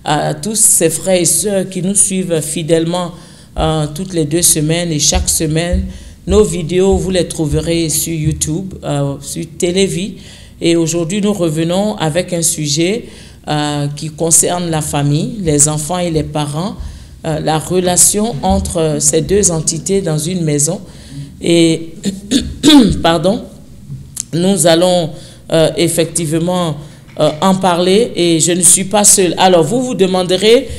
à tous ces frères et sœurs qui nous suivent fidèlement toutes les 2 semaines et chaque semaine. Nos vidéos, vous les trouverez sur YouTube, sur Télévie. Et aujourd'hui, nous revenons avec un sujet qui concerne la famille, les enfants et les parents, la relation entre ces 2 entités dans une maison. Et, pardon, nous allons effectivement en parler et je ne suis pas seule. Alors, vous vous demanderez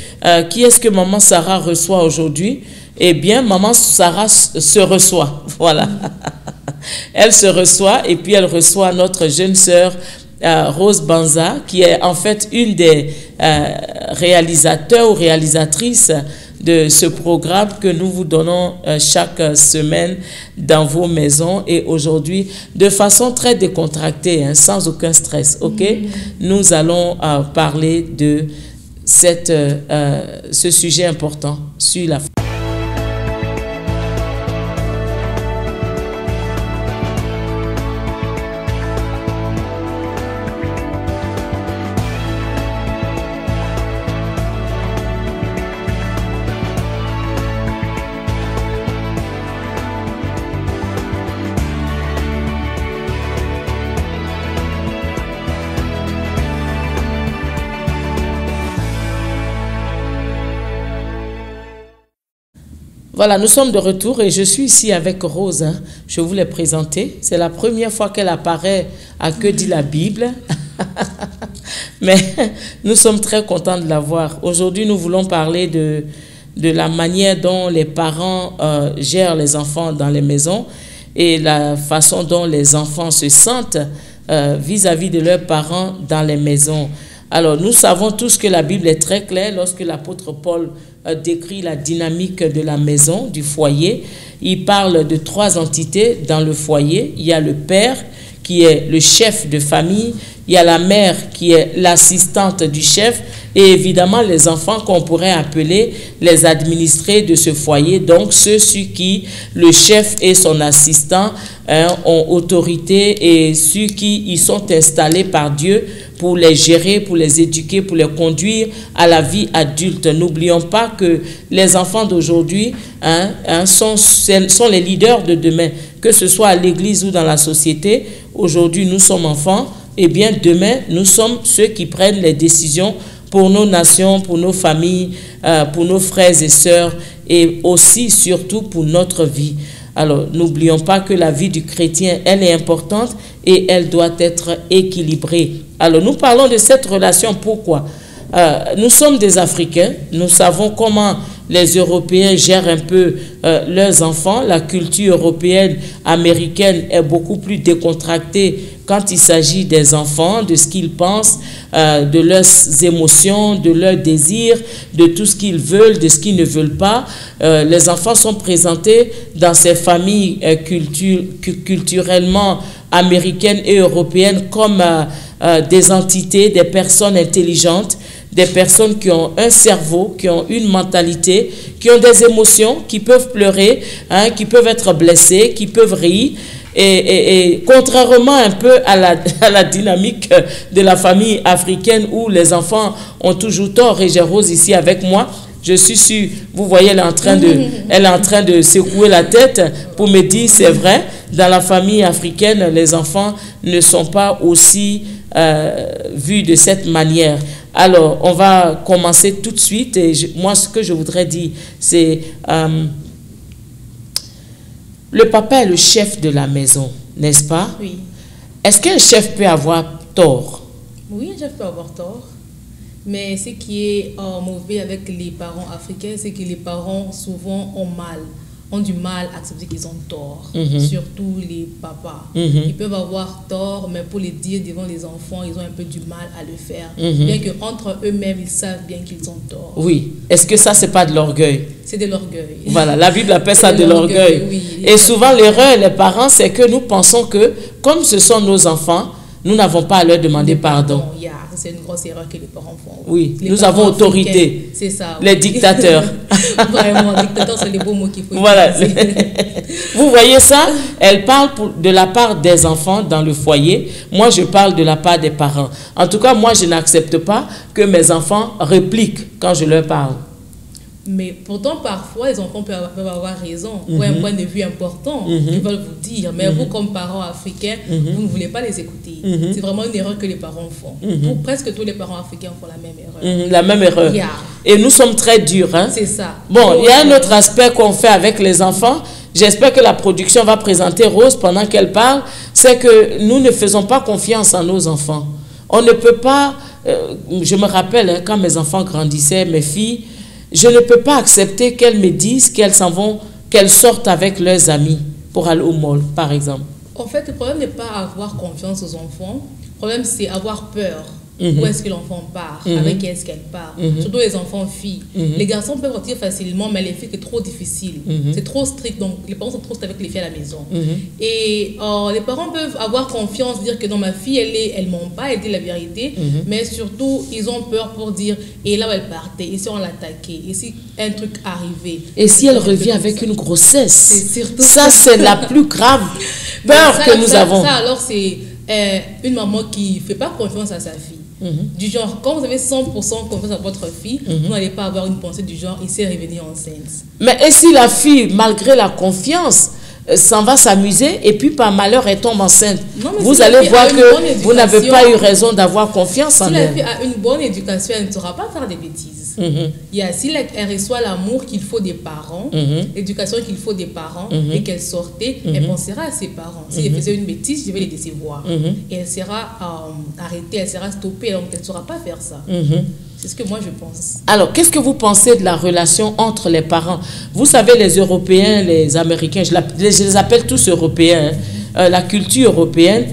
qui est-ce que Maman Sarah reçoit aujourd'hui? Eh bien, Maman Sarah se reçoit. Voilà. Elle se reçoit et puis elle reçoit notre jeune sœur Rose Banza, qui est en fait une des réalisateurs ou réalisatrices de ce programme que nous vous donnons chaque semaine dans vos maisons. Et aujourd'hui, de façon très décontractée, hein, sans aucun stress, ok? Nous allons parler de ce sujet important sur la famille. Voilà, nous sommes de retour et je suis ici avec Rose. Hein. Je vous l'ai présentée. C'est la première fois qu'elle apparaît à Que dit la Bible. Mais nous sommes très contents de la voir. Aujourd'hui, nous voulons parler de la manière dont les parents gèrent les enfants dans les maisons et la façon dont les enfants se sentent vis-à-vis de leurs parents dans les maisons. Alors, nous savons tous que la Bible est très claire lorsque l'apôtre Paul décrit la dynamique de la maison, du foyer. Il parle de 3 entités dans le foyer. Il y a le père qui est le chef de famille, il y a la mère qui est l'assistante du chef et évidemment les enfants qu'on pourrait appeler les administrés de ce foyer, donc ceux sur qui le chef et son assistant ont autorité et sur qui ils sont installés par Dieu pour les gérer, pour les éduquer, pour les conduire à la vie adulte. N'oublions pas que les enfants d'aujourd'hui sont les leaders de demain, que ce soit à l'église ou dans la société. Aujourd'hui, nous sommes enfants, et bien demain, nous sommes ceux qui prennent les décisions pour nos nations, pour nos familles, pour nos frères et sœurs, et aussi, surtout, pour notre vie. Alors, n'oublions pas que la vie du chrétien, elle est importante et elle doit être équilibrée. Alors, nous parlons de cette relation. Pourquoi? Nous sommes des Africains. Nous savons comment les Européens gèrent un peu leurs enfants. La culture européenne, américaine est beaucoup plus décontractée quand il s'agit des enfants, de ce qu'ils pensent, de leurs émotions, de leurs désirs, de tout ce qu'ils veulent, de ce qu'ils ne veulent pas. Les enfants sont présentés dans ces familles culturellement américaines et européennes comme des entités, des personnes intelligentes, des personnes qui ont un cerveau, qui ont une mentalité, qui ont des émotions, qui peuvent pleurer, qui peuvent être blessés, qui peuvent rire. Et contrairement un peu à la dynamique de la famille africaine où les enfants ont toujours tort, et j'ai Rose ici avec moi, je suis sûre, vous voyez, elle est en train de secouer la tête pour me dire, c'est vrai, dans la famille africaine, les enfants ne sont pas aussi vus de cette manière. Alors, on va commencer tout de suite. Et moi, ce que je voudrais dire, c'est le papa est le chef de la maison, n'est-ce pas? Oui. Est-ce qu'un chef peut avoir tort? Oui, un chef peut avoir tort. Mais ce qui est mauvais avec les parents africains, c'est que les parents souvent ont du mal à accepter qu'ils ont tort, surtout les papas. Ils peuvent avoir tort, mais pour les dire devant les enfants, ils ont un peu du mal à le faire. Bien qu'entre eux-mêmes, ils savent bien qu'ils ont tort. Oui. Est-ce que ça, c'est pas de l'orgueil? C'est de l'orgueil. Voilà, la Bible appelle ça de l'orgueil. Oui. Et souvent, l'erreur, les parents, c'est que nous pensons que, comme ce sont nos enfants, Nous n'avons pas à leur demander pardon. C'est une grosse erreur que les parents font. Oui, nous avons autorité. C'est ça. Les dictateurs. Vraiment, dictateurs, c'est les beaux mots qu'il faut voilà. Vous voyez ça? Elle parle de la part des enfants dans le foyer. Moi, je parle de la part des parents. En tout cas, moi, je n'accepte pas que mes enfants répliquent quand je leur parle. Mais pourtant, parfois, les enfants peuvent avoir raison. Ou un point de vue important qu'ils veulent vous dire. Mais vous, comme parents africains, vous ne voulez pas les écouter. C'est vraiment une erreur que les parents font. Presque tous les parents africains font la même erreur. La même erreur. Et nous sommes très durs. Hein? C'est ça. Bon, il y a un autre aspect qu'on fait avec les enfants. J'espère que la production va présenter Rose pendant qu'elle parle. C'est que nous ne faisons pas confiance en nos enfants. On ne peut pas... je me rappelle, hein, quand mes enfants grandissaient, mes filles... Je ne peux pas accepter qu'elles me disent qu'elles s'en vont, qu'elles sortent avec leurs amis pour aller au mall, par exemple. En fait, le problème n'est pas avoir confiance aux enfants. Le problème, c'est avoir peur. Où est-ce que l'enfant part? Avec qui est-ce qu'elle part? Surtout les enfants filles. Les garçons peuvent partir facilement, mais les filles, c'est trop difficile. C'est trop strict. Donc, les parents sont trop stricts avec les filles à la maison. Et les parents peuvent avoir confiance, dire que non, ma fille, elles ne m'ont pas aidé la vérité. Mais surtout, ils ont peur pour dire, et là où elle partait, et si on l'attaquait, et si un truc arrivait. Et si elle revient avec une grossesse? Ça, c'est la plus grave peur que nous avons. Ça, alors, c'est une maman qui ne fait pas confiance à sa fille. Du genre, quand vous avez 100% confiance à votre fille, vous n'allez pas avoir une pensée du genre, il s'est revenir enceinte. Mais et si la fille, malgré la confiance, s'en va s'amuser et puis par malheur elle tombe enceinte, vous allez voir que vous n'avez pas eu raison d'avoir confiance en elle. Si la fille a une bonne éducation, elle ne saura pas faire des bêtises. Si elle reçoit l'amour qu'il faut des parents, l'éducation qu'il faut des parents, et qu'elle sortait, elle pensera à ses parents. Si elle faisait une bêtise, je vais les décevoir. Et elle sera arrêtée, elle sera stoppée, donc elle ne saura pas faire ça. C'est ce que moi je pense. Alors, qu'est-ce que vous pensez de la relation entre les parents? Vous savez, les Européens, les Américains, je les appelle tous Européens, la culture européenne,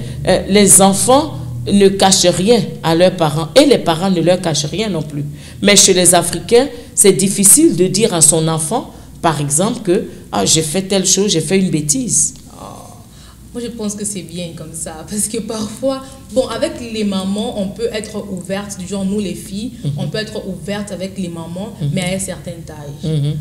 les enfants ne cachent rien à leurs parents et les parents ne leur cachent rien non plus. Mais chez les Africains, c'est difficile de dire à son enfant, par exemple, que j'ai fait telle chose, j'ai fait une bêtise. Moi, je pense que c'est bien comme ça. Parce que parfois, bon, avec les mamans, on peut être ouverte, du genre nous les filles, on peut être ouverte avec les mamans, mais à une certaine taille.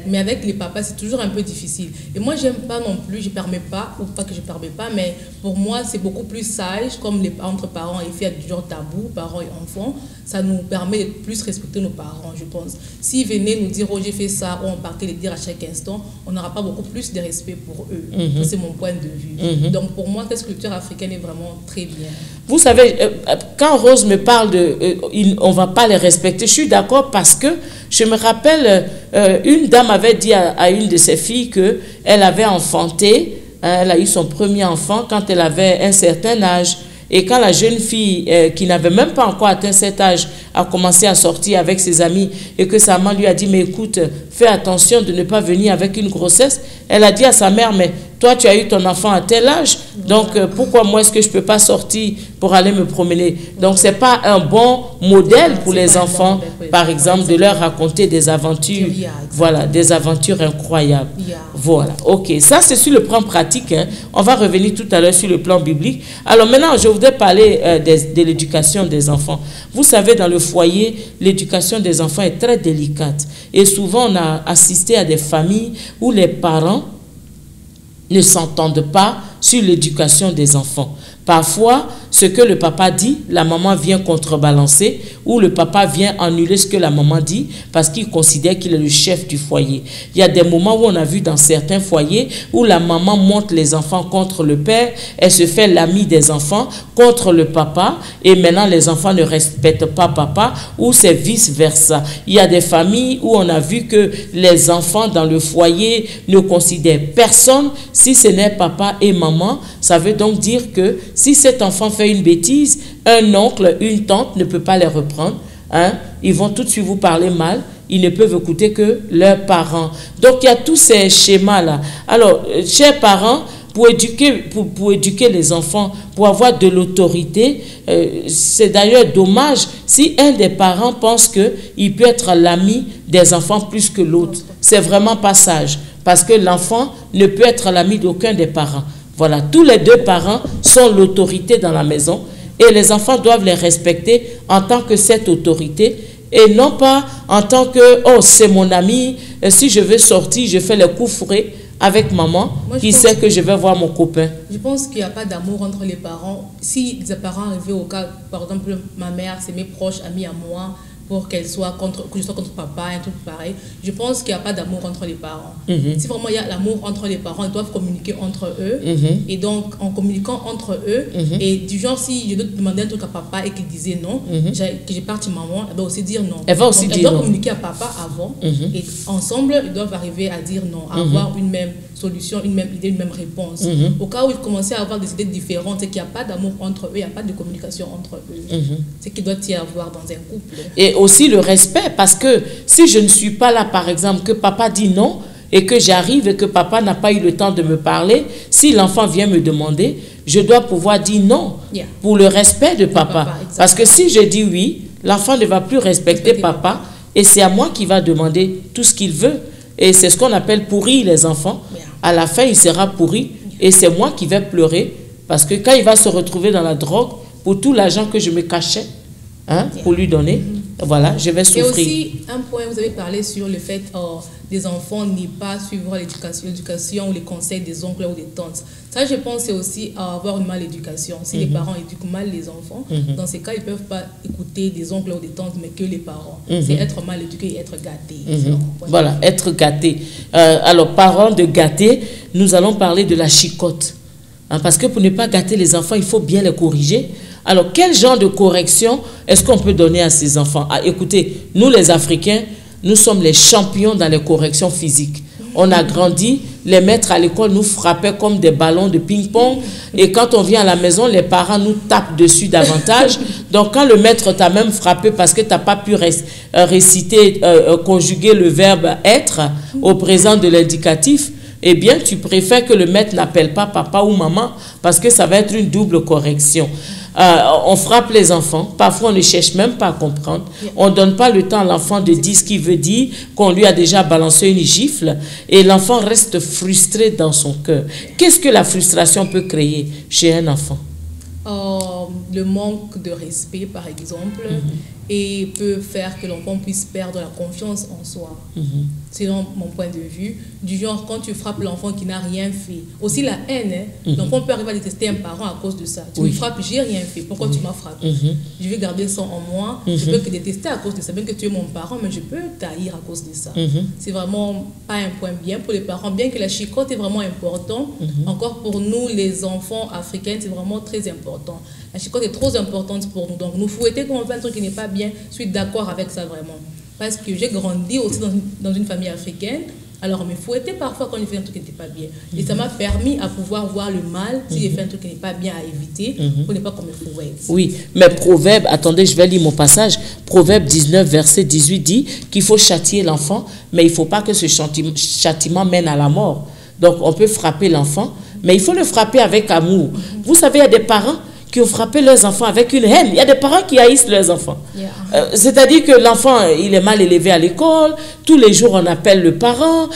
Mais avec les papas, c'est toujours un peu difficile. Et moi, j'aime pas non plus, je permets pas, ou pas que je permets pas, mais pour moi, c'est beaucoup plus sage, comme entre parents et filles, du genre tabou, parents et enfants. Ça nous permet de plus respecter nos parents, je pense. S'ils venaient nous dire, oh, j'ai fait ça, ou on partait les dire à chaque instant, on n'aura pas beaucoup plus de respect pour eux. C'est mon point de vue. Donc, pour moi, cette culture africaine est vraiment très bien. Vous savez, quand Rose me parle on ne va pas les respecter, je suis d'accord parce que je me rappelle, une dame avait dit à une de ses filles qu'elle avait enfanté, elle a eu son premier enfant quand elle avait un certain âge. Et quand la jeune fille qui n'avait même pas encore atteint cet âge a commencé à sortir avec ses amis et que sa maman lui a dit, mais écoute, fais attention de ne pas venir avec une grossesse, elle a dit à sa mère, mais toi tu as eu ton enfant à tel âge, donc pourquoi moi est-ce que je ne peux pas sortir pour aller me promener? Donc ce n'est pas un bon modèle pour les enfants, par exemple, de leur raconter des aventures, voilà, des aventures incroyables. Voilà, ok, ça c'est sur le plan pratique, hein. On va revenir tout à l'heure sur le plan biblique. Alors maintenant, je voudrais parler de l'éducation des enfants. Vous savez, dans le foyer, l'éducation des enfants est très délicate. Et souvent, on a assisté à des familles où les parents ne s'entendent pas sur l'éducation des enfants. Parfois, ce que le papa dit, la maman vient contrebalancer ou le papa vient annuler ce que la maman dit parce qu'il considère qu'il est le chef du foyer. Il y a des moments où on a vu dans certains foyers où la maman monte les enfants contre le père, elle se fait l'amie des enfants contre le papa et maintenant les enfants ne respectent pas papa ou c'est vice-versa. Il y a des familles où on a vu que les enfants dans le foyer ne considèrent personne si ce n'est papa et maman. Ça veut donc dire que si cet enfant fait une bêtise, un oncle, une tante ne peut pas les reprendre. Hein? Ils vont tout de suite vous parler mal. Ils ne peuvent écouter que leurs parents. Donc, il y a tous ces schémas-là. Alors, chers parents, pour éduquer les enfants, pour avoir de l'autorité, c'est d'ailleurs dommage si un des parents pense qu'il peut être l'ami des enfants plus que l'autre. C'est vraiment pas sage. Parce que l'enfant ne peut être l'ami d'aucun des parents. Voilà, tous les deux parents sont l'autorité dans la maison et les enfants doivent les respecter en tant que cette autorité et non pas en tant que « oh, c'est mon ami, si je veux sortir, je fais les coups fourrés avec maman qui sait que je vais voir mon copain. » Je pense qu'il n'y a pas d'amour entre les parents. Si les parents arrivaient au cas, par exemple, ma mère, c'est mes proches amis à moi, pour que je sois contre papa, un truc pareil. Je pense qu'il n'y a pas d'amour entre les parents. Si vraiment il y a l'amour entre les parents, ils doivent communiquer entre eux. Et donc, en communiquant entre eux, et du genre, si je dois demander un truc à papa et qu'il disait non, que je parte chez maman, elle va aussi dire non. Elle va aussi dire non. Elle doit communiquer à papa avant. Et ensemble, ils doivent arriver à dire non, à avoir une même solution, une même idée, une même réponse. Au cas où ils commençaient à avoir des idées différentes, c'est qu'il n'y a pas d'amour entre eux, il n'y a pas de communication entre eux. C'est qu'il doit y avoir dans un couple. Et aussi le respect, parce que si je ne suis pas là, par exemple, que papa dit non, et que j'arrive et que papa n'a pas eu le temps de me parler, si l'enfant vient me demander, je dois pouvoir dire non, pour le respect de papa. Parce que si je dis oui, l'enfant ne va plus respecter papa, et c'est à moi qui va demander tout ce qu'il veut. Et c'est ce qu'on appelle pourrir les enfants. À la fin, il sera pourri, et c'est moi qui vais pleurer, parce que quand il va se retrouver dans la drogue, pour tout l'argent que je me cachais, pour lui donner, voilà, je vais souffrir. Et aussi, un point, vous avez parlé sur le fait des enfants n'y pas suivre l'éducation ou les conseils des oncles ou des tantes. Ça, je pense, c'est aussi avoir une maléducation. Si les parents éduquent mal les enfants, dans ces cas, ils ne peuvent pas écouter des oncles ou des tantes, mais que les parents. C'est être mal éduqué et être gâté. Voilà, être gâté. Alors, parents de gâtés, nous allons parler de la chicotte. Parce que pour ne pas gâter les enfants, il faut bien les corriger. Alors, quel genre de correction est-ce qu'on peut donner à ces enfants? Écoutez, nous les Africains, nous sommes les champions dans les corrections physiques. On a grandi, les maîtres à l'école nous frappaient comme des ballons de ping-pong. Et quand on vient à la maison, les parents nous tapent dessus davantage. Donc, quand le maître t'a même frappé parce que tu n'as pas pu réciter, conjuguer le verbe « être » au présent de l'indicatif, eh bien, tu préfères que le maître n'appelle pas papa ou maman parce que ça va être une double correction. On frappe les enfants, parfois on ne cherche même pas à comprendre, on ne donne pas le temps à l'enfant de dire ce qu'il veut dire, qu'on lui a déjà balancé une gifle et l'enfant reste frustré dans son cœur. Qu'est-ce que la frustration peut créer chez un enfant? Le manque de respect, par exemple, et peut faire que l'enfant puisse perdre la confiance en soi. Selon mon point de vue, du genre, quand tu frappes l'enfant qui n'a rien fait, aussi la haine, l'enfant peut arriver à détester un parent à cause de ça. Tu me frappes, j'ai rien fait, pourquoi tu m'as frappé? Je vais garder ça en moi, je peux te détester à cause de ça, bien que tu es mon parent, mais je peux t'haïr à cause de ça. C'est vraiment pas un point bien pour les parents, bien que la chicotte est vraiment important. Encore pour nous, les enfants africains, c'est vraiment très important. La chicotte est trop importante pour nous. Donc, nous fouetter quand on fait un truc qui n'est pas bien, je suis d'accord avec ça vraiment. Parce que j'ai grandi aussi dans une famille africaine. Alors, on me fouettait parfois quand je faisais un truc qui n'était pas bien. Et ça m'a permis à pouvoir voir le mal, si j'ai fait un truc qui n'est pas bien, à éviter, pour ne pas qu'on me fouette. Oui, mais Proverbe, attendez, je vais lire mon passage. Proverbe 19, verset 18 dit qu'il faut châtier l'enfant, mais il ne faut pas que ce châtiment mène à la mort. Donc, on peut frapper l'enfant, mais il faut le frapper avec amour. Vous savez, il y a des parents qui ont frappé leurs enfants avec une haine. Il y a des parents qui haïssent leurs enfants. C'est-à-dire que l'enfant, il est mal élevé à l'école, tous les jours on appelle le parent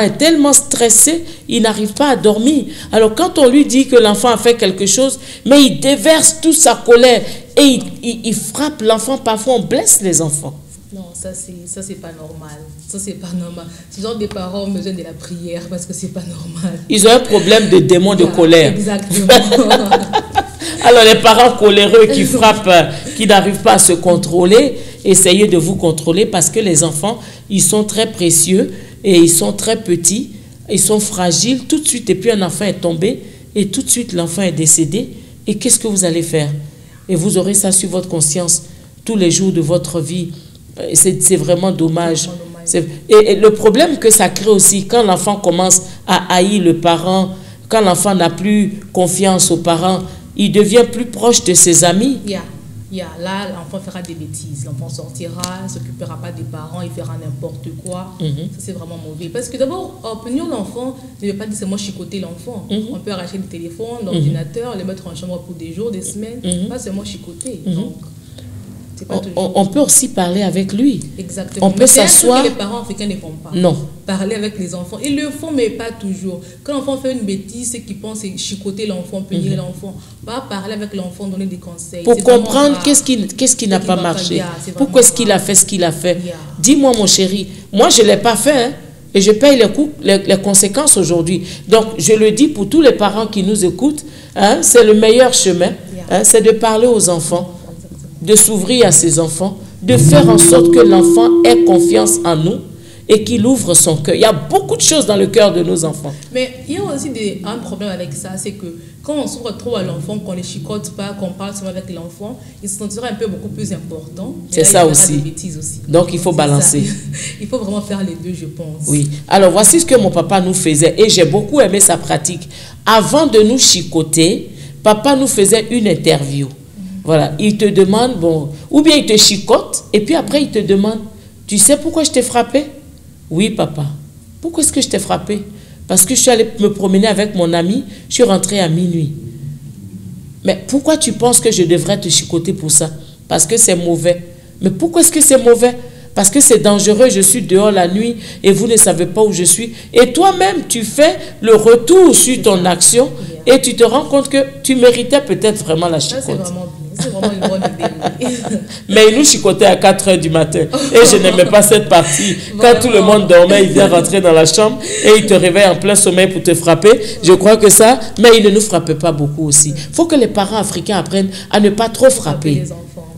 est tellement stressé, il n'arrive pas à dormir. Alors quand on lui dit que l'enfant a fait quelque chose, mais il déverse toute sa colère et il frappe l'enfant, parfois on blesse les enfants. Non, ça c'est pas normal. Ça c'est pas normal. Ce genre de parents ont besoin de la prière parce que c'est pas normal. Ils ont un problème de démon de colère. Exactement. Alors les parents coléreux qui frappent, qui n'arrivent pas à se contrôler, essayez de vous contrôler parce que les enfants, ils sont très précieux et ils sont très petits, ils sont fragiles tout de suite et puis un enfant est tombé et tout de suite l'enfant est décédé et qu'est-ce que vous allez faire? Et vous aurez ça sur votre conscience tous les jours de votre vie. C'est vraiment dommage. Et le problème que ça crée aussi quand l'enfant commence à haïr le parent, quand l'enfant n'a plus confiance aux parents, il devient plus proche de ses amis. Là, l'enfant fera des bêtises. L'enfant sortira, ne s'occupera pas des parents, il fera n'importe quoi. Ça, c'est vraiment mauvais. Parce que d'abord, punir l'enfant ne veut pas dire seulement chicoter l'enfant. On peut arracher le téléphone, l'ordinateur, le mettre en chambre pour des jours, des semaines. Pas seulement chicoter. Donc, on peut aussi parler avec lui. Exactement. On peut s'asseoir. Les parents africains ne font pas. Non. Parler avec les enfants. Ils le font, mais pas toujours. Quand l'enfant fait une bêtise, ce qu'ils pensent, c'est chicoter l'enfant, punir l'enfant. Pas parler avec l'enfant, donner des conseils. Pour comprendre qu'est-ce qui n'a pas marché. Pourquoi est-ce qu'il a fait ce qu'il a fait. Dis-moi, mon chéri, moi, je ne l'ai pas fait, hein, et je paye les conséquences aujourd'hui. Donc, je le dis pour tous les parents qui nous écoutent, hein, c'est le meilleur chemin, hein, c'est de parler aux enfants, de s'ouvrir à ses enfants, de faire en sorte que l'enfant ait confiance en nous et qu'il ouvre son cœur. Il y a beaucoup de choses dans le cœur de nos enfants. Mais il y a aussi un problème avec ça, c'est que quand on s'ouvre trop à l'enfant, qu'on ne les chicote pas, qu'on parle seulement avec l'enfant, il se sentira un peu beaucoup plus important. C'est ça aussi. Des bêtises aussi. Donc il faut balancer. Il faut vraiment faire les deux, je pense. Oui. Alors voici ce que mon papa nous faisait et j'ai beaucoup aimé sa pratique. Avant de nous chicoter, papa nous faisait une interview. Voilà, il te demande, bon, ou bien il te chicote et puis après il te demande, tu sais pourquoi je t'ai frappé? Oui, papa. Pourquoi est-ce que je t'ai frappé? Parce que je suis allée me promener avec mon ami, je suis rentrée à minuit. Mais pourquoi tu penses que je devrais te chicoter pour ça? Parce que c'est mauvais. Mais pourquoi est-ce que c'est mauvais? Parce que c'est dangereux, je suis dehors la nuit et vous ne savez pas où je suis. Et toi-même, tu fais le retour sur ton action et tu te rends compte que tu méritais peut-être vraiment la chicotte. Ça, c'est vraiment bien. C'est vraiment une bonne idée. Mais il nous chicotait à 4 h du matin. Et je n'aimais pas cette partie. Quand tout le monde dormait, il vient rentrer dans la chambre et il te réveille en plein sommeil pour te frapper. Je crois que ça, mais il ne nous frappait pas beaucoup aussi. Il faut que les parents africains apprennent à ne pas trop frapper.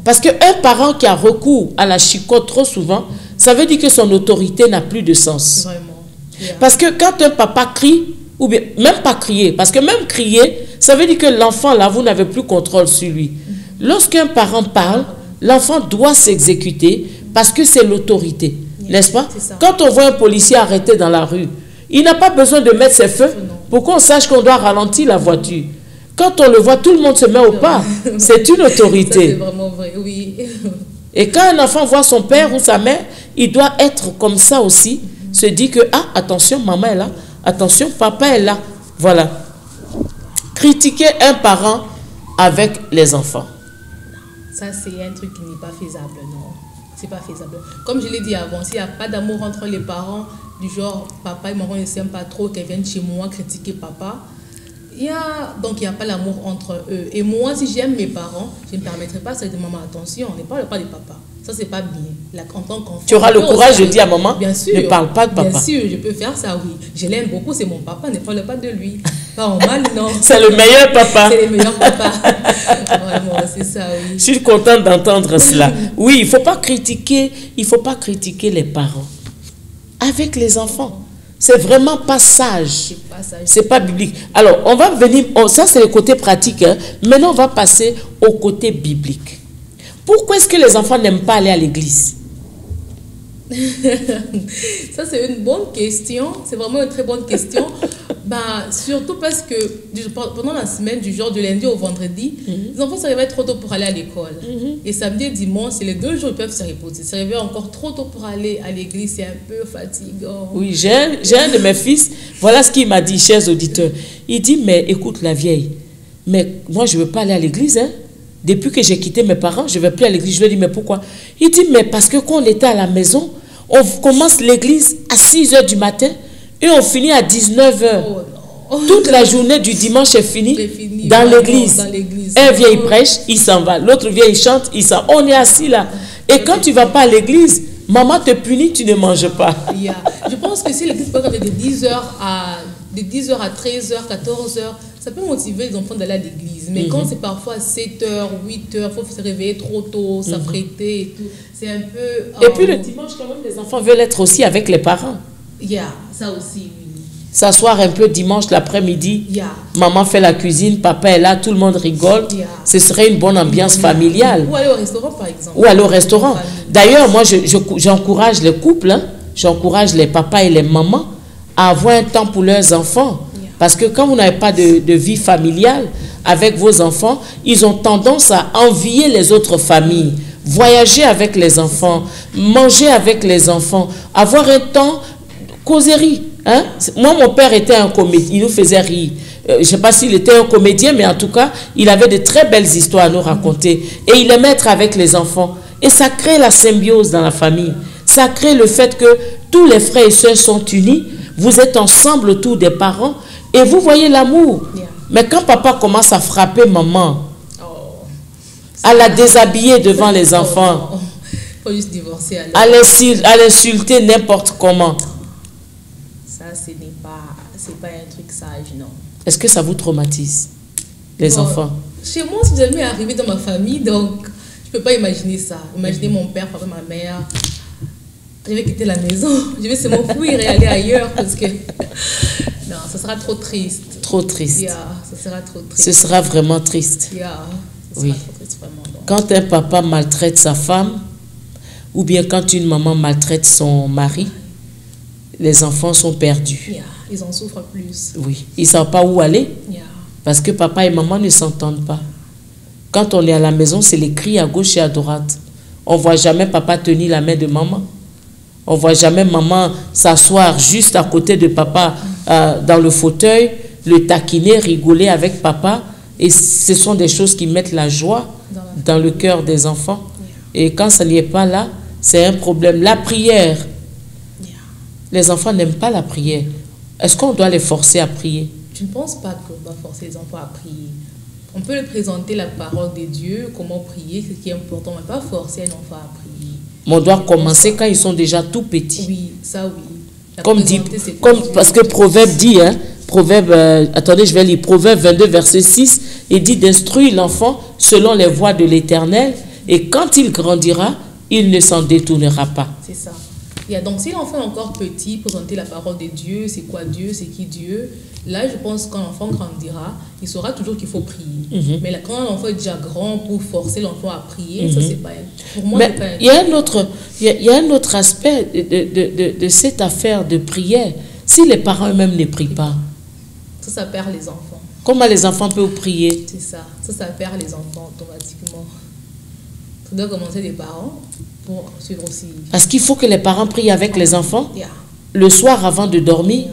Parce qu'un parent qui a recours à la chicotte trop souvent, ça veut dire que son autorité n'a plus de sens. Vraiment. Parce que quand un papa crie, ou bien même pas crier, parce que même crier, ça veut dire que l'enfant là, vous n'avez plus contrôle sur lui. Lorsqu'un parent parle, l'enfant doit s'exécuter parce que c'est l'autorité, n'est-ce pas? Quand on voit un policier arrêté dans la rue, il n'a pas besoin de mettre ses feux pour qu'on sache qu'on doit ralentir la voiture. Quand on le voit, tout le monde se met au pas. C'est une autorité. C'est vraiment vrai, oui. Et quand un enfant voit son père ou sa mère, il doit être comme ça aussi. Se dit que, ah, attention, maman est là. Attention, papa est là. Voilà. Critiquer un parent avec les enfants. Ça, c'est un truc qui n'est pas faisable, non. C'est pas faisable. Comme je l'ai dit avant, s'il n'y a pas d'amour entre les parents, du genre, papa et maman ne s'aiment pas trop, qu'elles viennent chez moi critiquer papa, donc il n'y a pas l'amour entre eux. Et moi, si j'aime mes parents, je ne me permettrai pas de dire, maman, attention, on ne parle pas de papa. Ça, c'est pas bien. Là, en tant qu'enfant, tu auras le courage de dire à maman, bien sûr, ne parle pas de papa. Bien sûr, je peux faire ça, oui. Je l'aime beaucoup, c'est mon papa, ne parle pas de lui. Pas en mal, non. C'est le meilleur papa. C'est le meilleur papa. Vraiment, c'est ça, oui. Je suis contente d'entendre cela. Oui, il ne faut pas critiquer les parents avec les enfants. C'est vraiment pas sage. C'est pas biblique. Alors, on va venir, ça c'est le côté pratique. Hein. Maintenant, on va passer au côté biblique. Pourquoi est-ce que les enfants n'aiment pas aller à l'église? Ça, c'est une bonne question. C'est vraiment une très bonne question. Surtout parce que pendant la semaine, du genre du lundi au vendredi, les enfants se réveillent trop tôt pour aller à l'école. Et samedi et dimanche, c'est les 2 jours où ils peuvent se reposer. Se réveiller encore trop tôt pour aller à l'église, c'est un peu fatigant. Oui, j'ai un de mes fils, voilà ce qu'il m'a dit, chers auditeurs. Il dit, mais écoute la vieille, mais moi je ne veux pas aller à l'église, hein. Depuis que j'ai quitté mes parents, je ne vais plus à l'église. Je lui ai dit, mais pourquoi? Il dit, mais parce que quand on était à la maison, on commence l'église à 6 h du matin et on finit à 19 h. Oh, toute la journée du dimanche est finie dans l'église. Un vient, il prêche, il s'en va. L'autre vient, il chante, il s'en va. On est assis là. Et quand tu ne vas pas à l'église, maman te punit, tu ne manges pas. Je pense que si l'église peut être de 10 h à 13 h, 14 h, ça peut motiver les enfants d'aller à l'église. Mais quand c'est parfois 7 h, 8 h, il faut se réveiller trop tôt, s'apprêter et tout. C'est un peu... Et puis le dimanche, quand même, les enfants veulent être aussi avec les parents. Ça aussi, oui. S'asseoir un peu dimanche l'après-midi. Maman fait la cuisine, papa est là, tout le monde rigole. Ce serait une bonne ambiance familiale. Ou aller au restaurant, par exemple. Ou aller au restaurant. D'ailleurs, moi, j'encourage les couples, hein, j'encourage les papas et les mamans à avoir un temps pour leurs enfants. Parce que quand vous n'avez pas de vie familiale avec vos enfants, ils ont tendance à envier les autres familles. Voyager avec les enfants, manger avec les enfants, avoir un temps causerie. Hein? Moi, mon père était un comédien, il nous faisait rire. Je ne sais pas s'il était un comédien, mais en tout cas, il avait de très belles histoires à nous raconter. Et il aimait être avec les enfants. Et ça crée la symbiose dans la famille. Ça crée le fait que tous les frères et sœurs sont unis. Vous êtes ensemble autour des parents et vous voyez l'amour. Mais quand papa commence à frapper maman, à la déshabiller devant les enfants, faut juste divorcer à l'insulter n'importe comment. Ça, c'est pas un truc sage, non. Est-ce que ça vous traumatise, les enfants? Chez moi, c'est jamais arrivé dans ma famille, donc je peux pas imaginer ça. Imaginer mon père frapper ma mère. Je vais quitter la maison, je vais se m'enfuir et aller ailleurs parce que non, ça sera trop triste. Trop triste. Ça sera trop triste. Ce sera vraiment triste. Ça sera oui. trop triste, vraiment, donc. Quand un papa maltraite sa femme, ou bien quand une maman maltraite son mari, les enfants sont perdus. Ils en souffrent plus. Oui, ils ne savent pas où aller parce que papa et maman ne s'entendent pas. Quand on est à la maison, c'est les cris à gauche et à droite. On ne voit jamais papa tenir la main de maman. On ne voit jamais maman s'asseoir juste à côté de papa dans le fauteuil, le taquiner, rigoler avec papa. Et ce sont des choses qui mettent la joie dans le cœur des enfants. Et quand ça n'y est pas là, c'est un problème. La prière. Les enfants n'aiment pas la prière. Est-ce qu'on doit les forcer à prier? Je ne pense pas qu'on doit forcer les enfants à prier. On peut leur présenter la parole de Dieu, comment prier, ce qui est important, mais pas forcer un enfant à prier. Mais on doit commencer quand ils sont déjà tout petits. Oui, ça oui. Parce que Proverbe dit, attendez, je vais lire, Proverbe 22, verset 6, il dit d'instruire l'enfant selon les voies de l'Éternel, et quand il grandira, il ne s'en détournera pas. C'est ça. Donc, si l'enfant est encore petit, présenter la parole de Dieu, c'est quoi Dieu, c'est qui Dieu, là, je pense que quand l'enfant grandira, il saura toujours qu'il faut prier. Mais là, quand l'enfant est déjà grand, pour forcer l'enfant à prier, ça, c'est pas... Pour moi, c'est pas... Il y a un autre aspect de cette affaire de prière. Si les parents eux-mêmes ne prient pas, ça perd les enfants. Comment les enfants peuvent prier? C'est ça. Ça perd les enfants automatiquement. Ça doit commencer des parents pour suivre aussi. Parce qu'il faut que les parents prient avec les enfants. Le soir avant de dormir,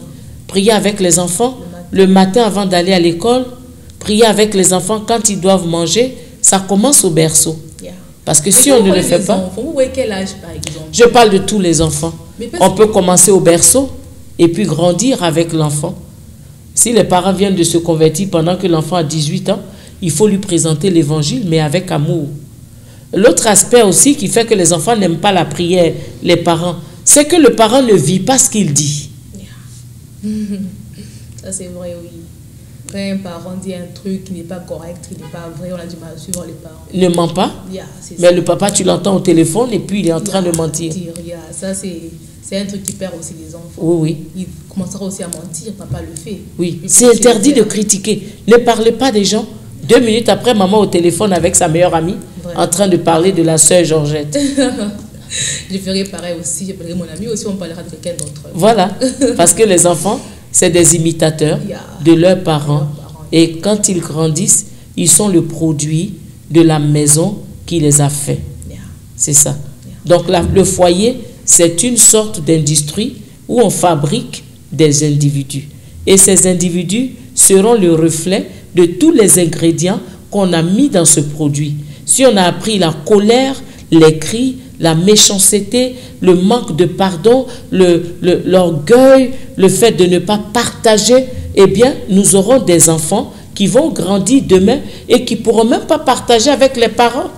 prier avec les enfants. Le matin avant d'aller à l'école, prier avec les enfants quand ils doivent manger. Ça commence au berceau. Parce que si on ne le fait pas... Vous voyez quel âge, par exemple? Je parle de tous les enfants. On peut commencer au berceau et puis grandir avec l'enfant. Si les parents viennent de se convertir pendant que l'enfant a 18 ans, il faut lui présenter l'évangile, mais avec amour. L'autre aspect aussi qui fait que les enfants n'aiment pas la prière, les parents, c'est que le parent ne vit pas ce qu'il dit. Ça, c'est vrai, oui. Quand un parent dit un truc qui n'est pas correct, qui n'est pas vrai, on a du mal à suivre les parents. Ne ment pas. Mais le papa, tu l'entends au téléphone et puis il est en train de mentir. Ça, c'est un truc qui perd aussi les enfants. Oui. Il commencera aussi à mentir, papa le fait. Oui, c'est interdit de critiquer. Ne parlez pas des gens. 2 minutes après, maman au téléphone avec sa meilleure amie, en train de parler de la sœur Georgette. Je ferai pareil aussi, j'appellerai mon ami aussi, on parlera de quelqu'un d'autre. Voilà, parce que les enfants, c'est des imitateurs de leurs parents. Et quand ils grandissent, ils sont le produit de la maison qui les a fait. C'est ça. Donc le foyer, c'est une sorte d'industrie où on fabrique des individus. Et ces individus seront le reflet de tous les ingrédients qu'on a mis dans ce produit. Si on a appris la colère, les cris, la méchanceté, le manque de pardon, l'orgueil, le fait de ne pas partager, eh bien, nous aurons des enfants qui vont grandir demain et qui ne pourront même pas partager avec les parents.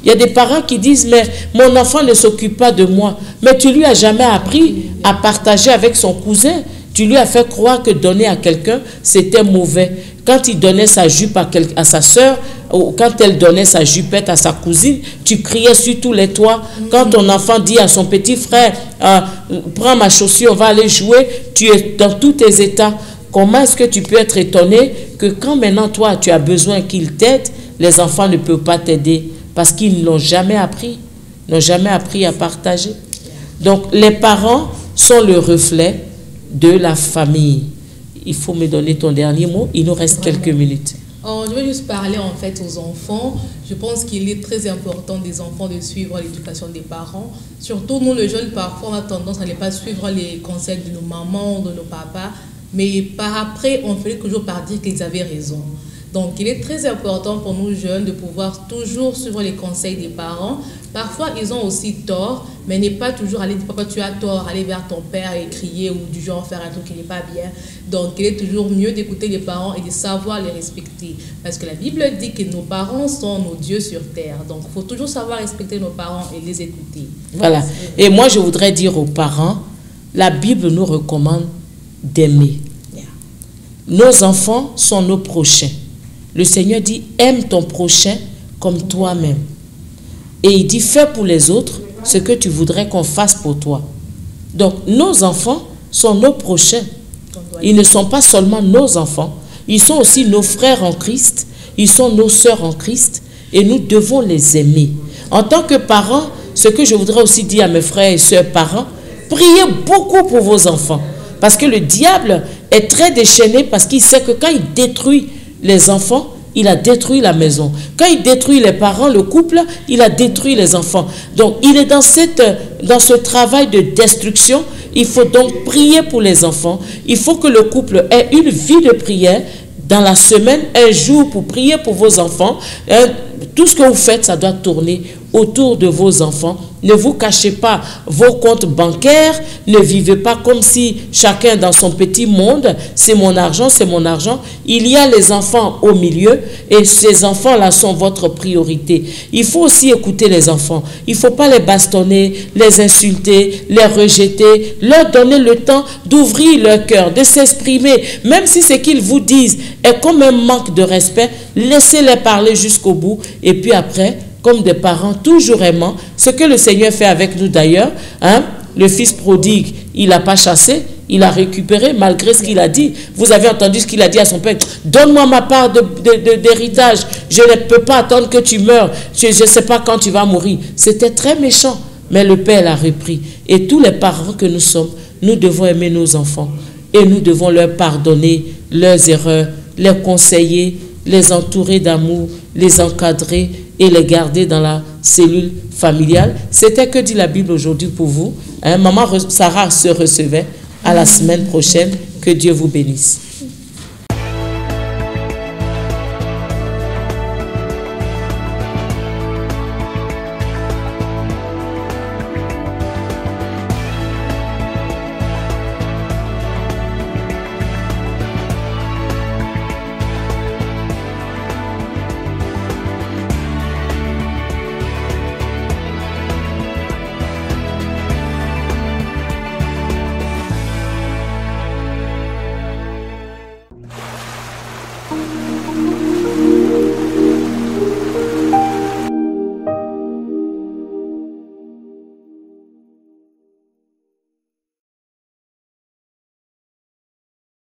Il y a des parents qui disent, mais mon enfant ne s'occupe pas de moi. Mais tu lui as jamais appris à partager avec son cousin. Tu lui as fait croire que donner à quelqu'un, c'était mauvais. Quand il donnait sa jupe à sa soeur, ou quand elle donnait sa jupette à sa cousine, tu criais sur tous les toits. Quand ton enfant dit à son petit frère, prends ma chaussure, on va aller jouer, tu es dans tous tes états. Comment est-ce que tu peux être étonné que quand maintenant toi tu as besoin qu'il t'aide, les enfants ne peuvent pas t'aider parce qu'ils n'ont jamais appris, à partager. Donc les parents sont le reflet de la famille. Il faut me donner ton dernier mot, il nous reste quelques minutes. Je vais juste parler en fait aux enfants. Je pense qu'il est très important des enfants de suivre l'éducation des parents. Surtout nous les jeunes, parfois on a tendance à ne pas suivre les conseils de nos mamans, de nos papas. Mais par après, on finit toujours par dire qu'ils avaient raison. Donc, il est très important pour nous jeunes de pouvoir toujours suivre les conseils des parents. Parfois, ils ont aussi tort, mais n'est pas toujours aller dire, papa, tu as tort, aller vers ton père et crier ou du genre faire un truc qui n'est pas bien. Donc, il est toujours mieux d'écouter les parents et de savoir les respecter. Parce que la Bible dit que nos parents sont nos dieux sur terre. Donc, il faut toujours savoir respecter nos parents et les écouter. Voilà. Et moi, je voudrais dire aux parents, la Bible nous recommande d'aimer. Nos enfants sont nos prochains. Le Seigneur dit, aime ton prochain comme toi-même. Et il dit, fais pour les autres ce que tu voudrais qu'on fasse pour toi. Donc, nos enfants sont nos prochains. Ils ne sont pas seulement nos enfants, ils sont aussi nos frères en Christ, ils sont nos sœurs en Christ, et nous devons les aimer. En tant que parents, ce que je voudrais aussi dire à mes frères et sœurs parents, priez beaucoup pour vos enfants. Parce que le diable est très déchaîné parce qu'il sait que quand il détruit les enfants, il a détruit la maison. Quand il détruit les parents, le couple, il a détruit les enfants. Donc, il est dans ce travail de destruction. Il faut donc prier pour les enfants. Il faut que le couple ait une vie de prière dans la semaine, un jour pour prier pour vos enfants. Tout ce que vous faites, ça doit tourner autour de vos enfants. Ne vous cachez pas vos comptes bancaires. Ne vivez pas comme si chacun dans son petit monde, c'est mon argent, c'est mon argent. Il y a les enfants au milieu et ces enfants-là sont votre priorité. Il faut aussi écouter les enfants. Il ne faut pas les bastonner, les insulter, les rejeter. Leur donner le temps d'ouvrir leur cœur, de s'exprimer. Même si ce qu'ils vous disent est comme un manque de respect, laissez-les parler jusqu'au bout. Et puis après, comme des parents toujours aimants, ce que le Seigneur fait avec nous d'ailleurs, hein, le fils prodigue, il n'a pas chassé, il a récupéré malgré ce qu'il a dit. Vous avez entendu ce qu'il a dit à son père, donne-moi ma part d'héritage, je ne peux pas attendre que tu meurs, je ne sais pas quand tu vas mourir. C'était très méchant, mais le père l'a repris. Et tous les parents que nous sommes, nous devons aimer nos enfants et nous devons leur pardonner leurs erreurs, les conseiller, les entourer d'amour, les encadrer et les garder dans la cellule familiale. C'était que dit la Bible aujourd'hui pour vous. Hein? Maman Sarah se recevait. À la semaine prochaine. Que Dieu vous bénisse.